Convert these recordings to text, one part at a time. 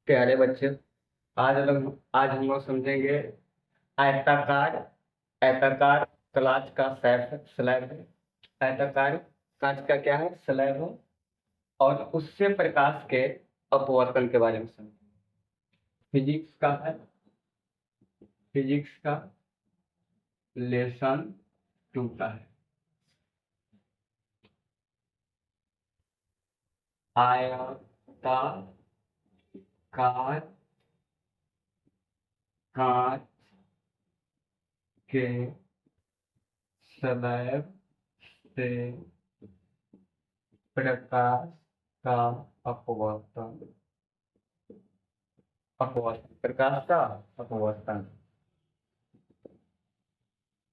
प्यारे बच्चे, आज हम लोग समझेंगे आयताकार। आयताकार कांच का स्लैब है। आयताकार कांच का क्या है? स्लैब है। और उससे प्रकाश के अपवर्तन के बारे में समझेंगे। फिजिक्स का है, फिजिक्स का लेसन 2 का है। आयताकार कांच के स्लैब से प्रकाश का अपवर्तन। प्रकाश का अपवर्तन।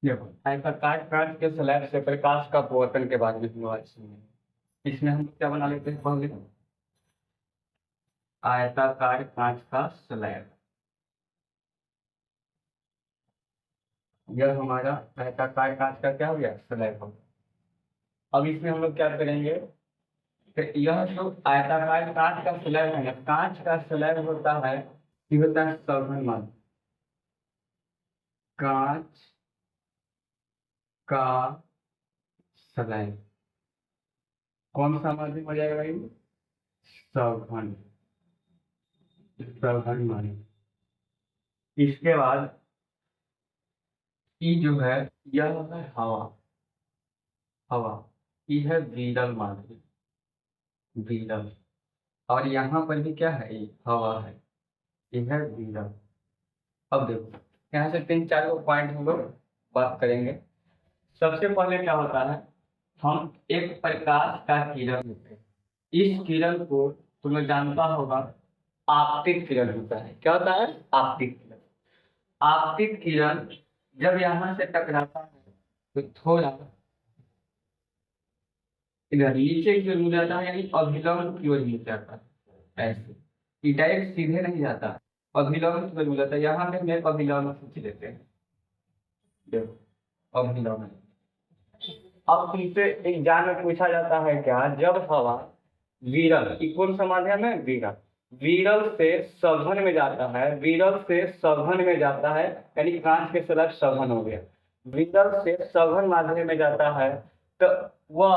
देखो, आयताकार कांच के स्लैब से प्रकाश का अपवर्तन के बारे में हम लोग आज सुनेंगे। इसमें हम क्या बना लेते हैं पहले? आयताकार कांच का स्लैब। यह हमारा आयताकार कांच का क्या हो गया? स्लैब हो गया। अब इसमें हम लोग क्या करेंगे? तो यह जो आयताकार कांच का स्लैब है ना, कांच का स्लैब होता है, ये होता है सघन माध्यम। कांच का स्लैब कौन सा माध्यम हो जाएगा? ये सघन, सघन माध्यम। इसके बाद ई जो है, यह है हवा। हवा ई है विरल माध्यम, विरल। और यहाँ पर भी क्या है? ये हवा है, ये है विरल। अब देखो, यहाँ से 3-4 पॉइंट हम लोग बात करेंगे। सबसे पहले क्या होता है? हम एक प्रकाश का किरण लेते हैं। इस किरण को तुम्हें जानता होगा, आपतित किरण होता है। क्या होता है? आपतित किरण। आपतित किरण जब यहाँ से टकराता है तो थोड़ा इधर नीचे की ओर मुड़ जाता है, यानी अभिलंब की ओर मुड़ जाता है। ऐसे ये डायरेक्ट सीधे नहीं जाता, अभिलंब की ओर मुड़ जाता है। यहाँ पे हम एक अभिलंब खींच लेते हैं। देखो, अभिलंब। अब तुमसे एग्जाम में पूछा जाता है क्या? जब हवा विरल, ये कौन सा माध्यम है? विरल। विरल से सघन में जाता है, विरल से सघन में जाता है, यानी कांच के स्लैब सघन हो गया। विरल से सघन माध्यम में जाता है तो वह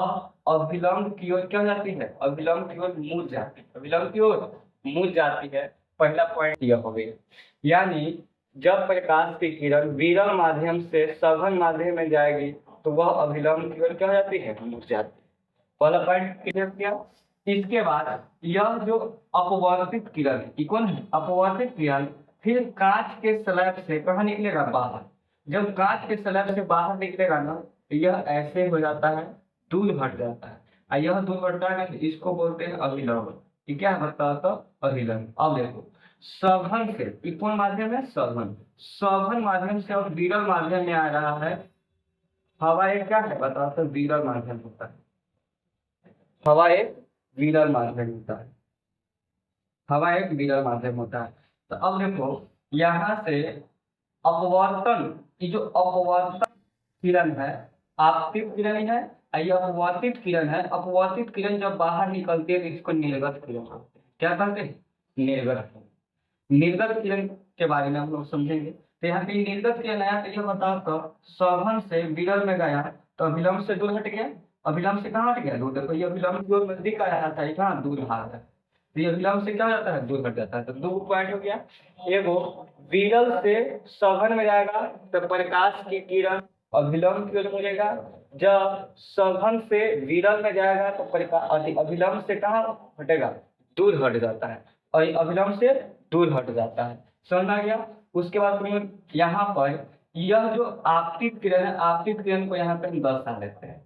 अभिलंब की ओर क्या जाती है? अभिलंब की ओर मुड़ जाती है, अभिलंब की ओर मुड़ जाती है। पहला पॉइंट यह हो गया। यानी जब प्रकाश की किरण विरल माध्यम से सघन माध्यम में जाएगी तो वह अभिलंब की ओर क्या हो जाती है? मुड़ जाती है। पहला पॉइंट क्लियर किया। इसके बाद यह जो अपवर्तित किरण है, ये कौन है? अपवर्तित किरण फिर कांच के स्लैब से कहाँ निकलेगा? बाहर। जब कांच के स्लैब से बाहर निकलेगा ना, तो यह ऐसे हो जाता है, दूर हट जाता है। और यह दूर हटता है ना, तो इसको बोलते हैं अभिलंब। ये क्या होता था? अभिलंब। अब देखो, सघन से, ये कौन माध्यम है? सघन। सघन माध्यम से और विरल माध्यम में आ रहा है। हवा एक क्या है? बताओ तो, विरल माध्यम होता है। हवा एक विरल माध्यम होता है। हवा एक विरल माध्यम होता है। तो अब देखो, यहाँ से अपवर्तन, ये जो अपवर्तन किरण है, आपतित किरण ही है, और ये अपवर्तित किरण है। अपवर्तित किरण जब बाहर निकलती है तो इसको निर्गत किरण कहते हैं। क्या कहते हैं? निर्गत किरण। निर्गत किरण के बारे में हम लोग समझेंगे। तो यहाँ पे निर्गत किरण आया तो ये बताओ तो, सघन से विरल में गया तो अभिलंब से दूर हट गया। अभिलंब से कहाँ हट गया? दूर। देखो, ये अभिलंब की ओर नजदीक आ रहा था, ये कहाँ? दूर भाग है। तो ये अभिलंब से क्या हो जाता है? दूर हट जाता है। तो 2 पॉइंट हो गया। एगो, विरल से सघन में जाएगा तो प्रकाश की किरण अभिलंब की ओर मुड़ेगा। जब सघन से विरल में जाएगा तो प्रकाश अभिलंब से कहाँ हटेगा? दूर हट जाता है। और ये अभिलंब से दूर हट जाता है। समझ आ गया? उसके बाद तुम यहाँ पर यह जो आपतित किरण है, आपतित किरण को यहाँ पे हम 10 साल लेते हैं।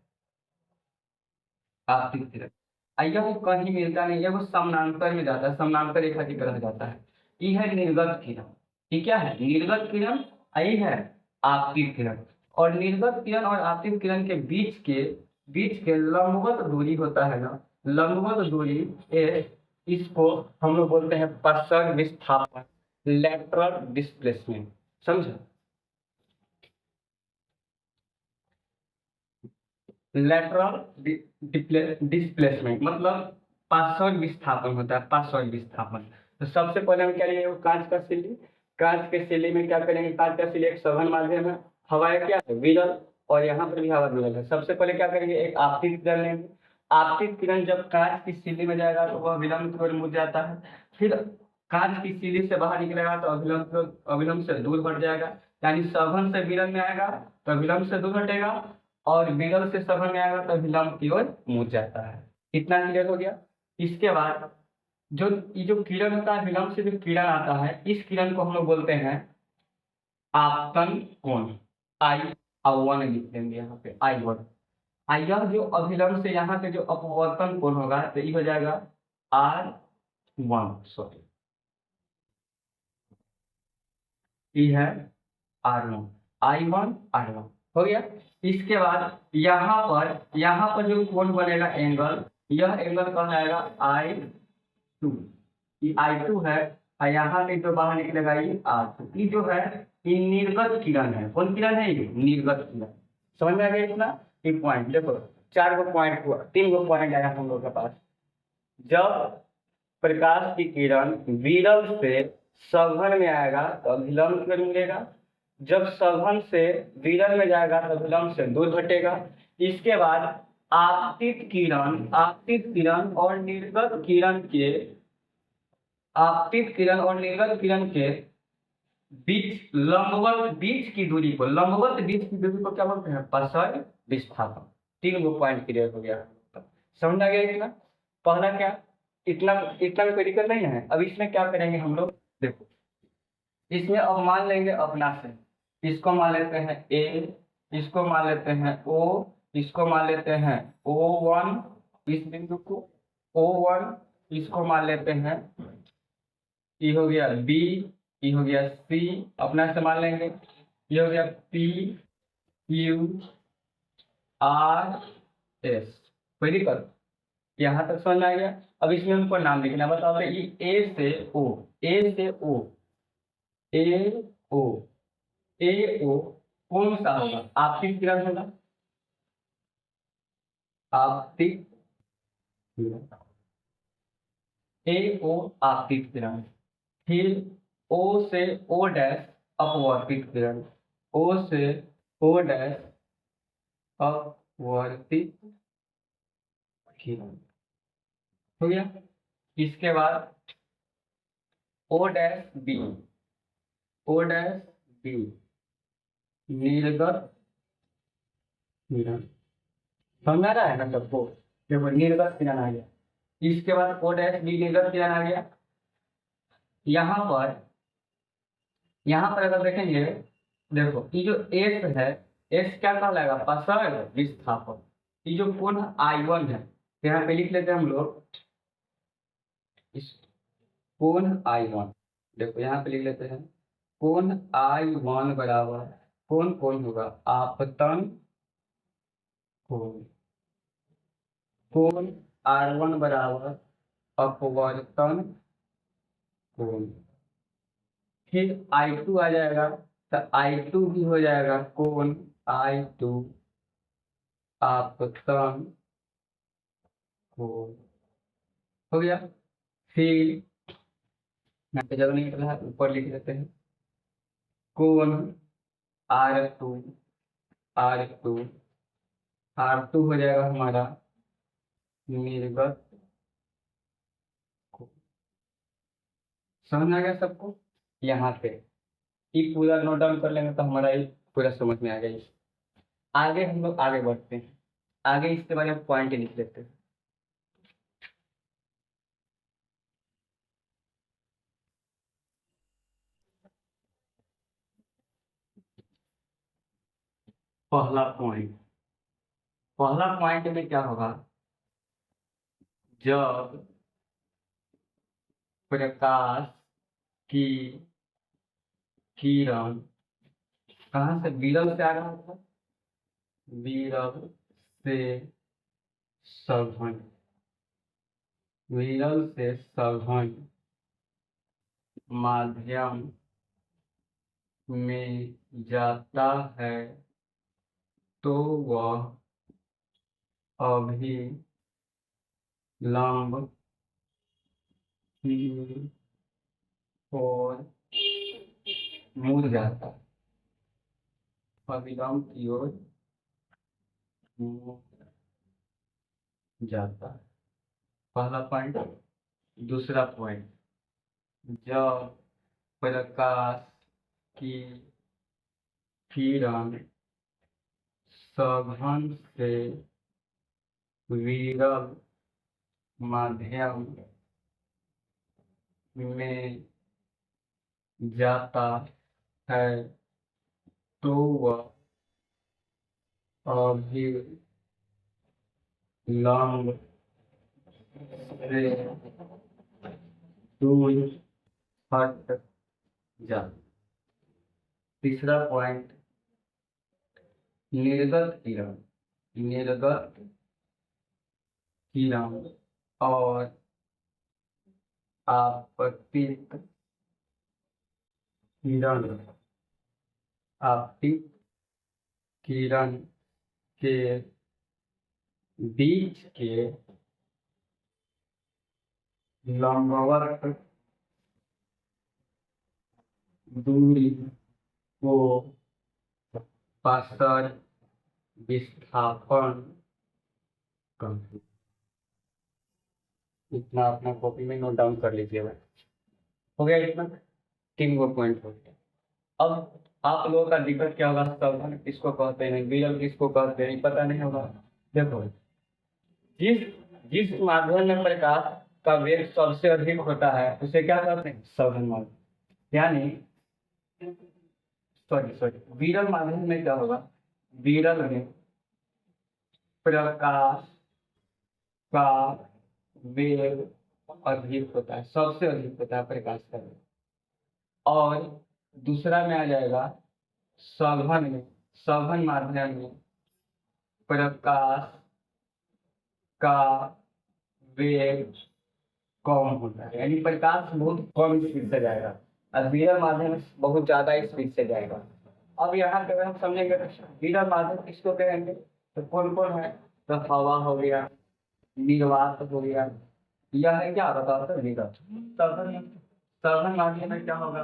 आपतित किरण यह कहीं मिलता नहीं है, वो समानांतर में जाता है, समानांतर रेखा की तरह जाता है। ये है निर्गत किरण। ये क्या है? निर्गत किरण। ये है आपतित किरण। और निर्गत किरण और आपतित किरण के बीच के लंबवत दूरी होता है ना, लंबवत दूरी इसको हम लोग बोलते हैं पश्चर विस्थापन, लेटरल डिस्प्लेसमेंट। समझो, लेटरल डिस्प्लेसमेंट मतलब पार्श्व विस्थापन होता है, पार्श्व विस्थापन। तो सबसे पहले हम क्या लेंगे, कांच का सिल्ली। कांच के सिल्ली में क्या करेंगे, कांच का सिल्ली एक सघन माध्यम है, हवा है क्या, विरल, और यहाँ पर भी हवा विरल है। सबसे पहले क्या करेंगे, एक आपतित किरण लेंगे। आपतित किरण जब कांच की सिल्ली में जाएगा तो वह विलंब की ओर मुड़ जाता है। फिर कांच की सिल्ली से बाहर निकलेगा तो अविलंब से दूर बढ़ जाएगा। यानी सघन से विरल में आएगा तो विलंब से दूर हटेगा, और विरल से सघन में आएगा तो विलंब की ओर मुड़ जाता है। इतना क्लियर हो गया। इसके बाद जो ये जो किरण होता है, विलंब से जो किरण आता है, इस किरण को हम लोग बोलते हैं आपतन कोण। आई वन लिख देंगे यहाँ पे, I1। यह जो अभिलंब से यहाँ पे जो अपवर्तन कोण होगा तो ये हो जाएगा R1, सॉरी ये है R1, I1 R1 हो गया। इसके बाद यहाँ पर जो कोण बनेगा एंगल, यह एंगल कहलाएगा I2। ये I2 है, और यहाँ पे जो बाहर निकलेगा ये R2। ये जो है ये निर्गत किरण है। कौन किरण है ये, निर्गत किरण। समझ में आ गया इतना। ये पॉइंट देखो, 4 गो पॉइंट हुआ, 3 गो पॉइंट आया हम लोग के पास। जब प्रकाश की किरण विरल से सघन में आएगा तो अभिलंब की ओर मिलेगा। जब सघन से विरल में जाएगा तो विलंब से दूर घटेगा। इसके बाद आपतित किरण और निर्गत किरण के आपतित किरण और निर्गत किरण के बीच की दूरी को क्या बोलते हैं, पसर विस्थापन। 3 गो पॉइंट क्लियर हो गया। समझ आ गया इतना। पहला क्या, इतना इतना में कोई दिक्कत नहीं है। अब इसमें क्या करेंगे हम लोग, देखो इसमें अब मान लेंगे अपना से, इसको मान लेते हैं ए, इसको मान लेते हैं ओ, इसको मान लेते हैं O1, इस बिंदु को O1, इसको मान लेते हैं, ये हो गया बी, ये हो गया सी, अपना से मान लेंगे, ये हो गया पी क्यू आर एस। कोई दिक्कत, यहाँ तक समझ में आ गया। अब इसमें हमको नाम लिखना, बताओ ये ए से ओ, ए से ओ, ए ओ, ए ओ कौन सा होगा, आपतित किरण होगा, आपतित किरण, ए ओ आपतित किरण। फिर ओ से ओ डैश अपवर्तित किरण, ओ से ओ डैश अपवर्तित किरण हो गया। इसके बाद O dash B, O dash B निर्गत किरण। समझ आ रहा है ना सबको, देखो निर्गत किरण आ गया। इसके बाद ओ डैश बी निर्गत किरण आ गया। यहाँ पर अगर देखेंगे, देखो ये जो एस है, एस क्या कहलाएगा, पसर विस्थापन। ये जो कोण I1 है, तो यहाँ पे लिख लेते हैं हम लोग इस कोण I1। देखो यहाँ पे लिख लेते हैं कोण I1 बराबर, कौन कौन होगा, आपतन कोण। कोण R1 बराबर अपवर्तन कोण। फिर I2 आ जाएगा, तो I2 भी हो जाएगा कोण I2 आपतन कोण हो गया। फिर यहाँ पे जगह नहीं निकला है, ऊपर लिख देते हैं कोण R2 R2 R2 हो जाएगा हमारा निर्गत कोण। समझ आ गया सबको। यहाँ पे ये पूरा नोट डाउन कर लेंगे तो हमारा ये पूरा समझ में आ गया। आगे हम लोग आगे बढ़ते हैं, आगे इसके बारे में पॉइंट लिख लेते हैं। पहला पॉइंट में क्या होगा, जब प्रकाश की किरण कहाँ से, विरल से आ रहा था, विरल से सघन, विरल से सघन माध्यम में जाता है तो वह अभिलंब की और मुड़ जाता है, अविराम की ओर मुड़ जाता है। पहला पॉइंट। दूसरा पॉइंट, जब प्रकाश की किरण सघन से विरल माध्यम में जाता है तो वह अभिलंब से दूर हट जाता। तीसरा पॉइंट, निर्गत किरण और आपतित किरण के बीच के लंबवत दूरी को पास्टर विस्थापन कहते हैं। इतना अपना कॉपी में नोट डाउन कर लीजिएगा। हो गया इतना, 3 गो पॉइंट हो गया। अब आप लोगों का दिक्कत क्या होगा, सघन किसको कहते हैं, विरल किसको कहते हैं, पता नहीं होगा। देखो, जिस जिस माध्यम में प्रकाश का वेग सबसे अधिक होता है उसे क्या कहते हैं, सघन माध्यम। यानी सॉरी विरल माध्यम में क्या होगा, विरल में प्रकाश का वेग अधिक होता है, सबसे अधिक होता है प्रकाश का वेग। और दूसरा में आ जाएगा सघन माध्यम में प्रकाश का वेग कम होता है, यानी प्रकाश बहुत कम स्पीड से जाएगा और विरल माध्यम में बहुत ज्यादा स्पीड से जाएगा। अब यहाँ पे हम समझेंगे विरल माध्यम किसको कहेंगे, तो कौन कौन है, तो हवा हो गया, निर्वात हो गया, यह है क्या बताओ तो विरल। सघन माध्यम में क्या होगा,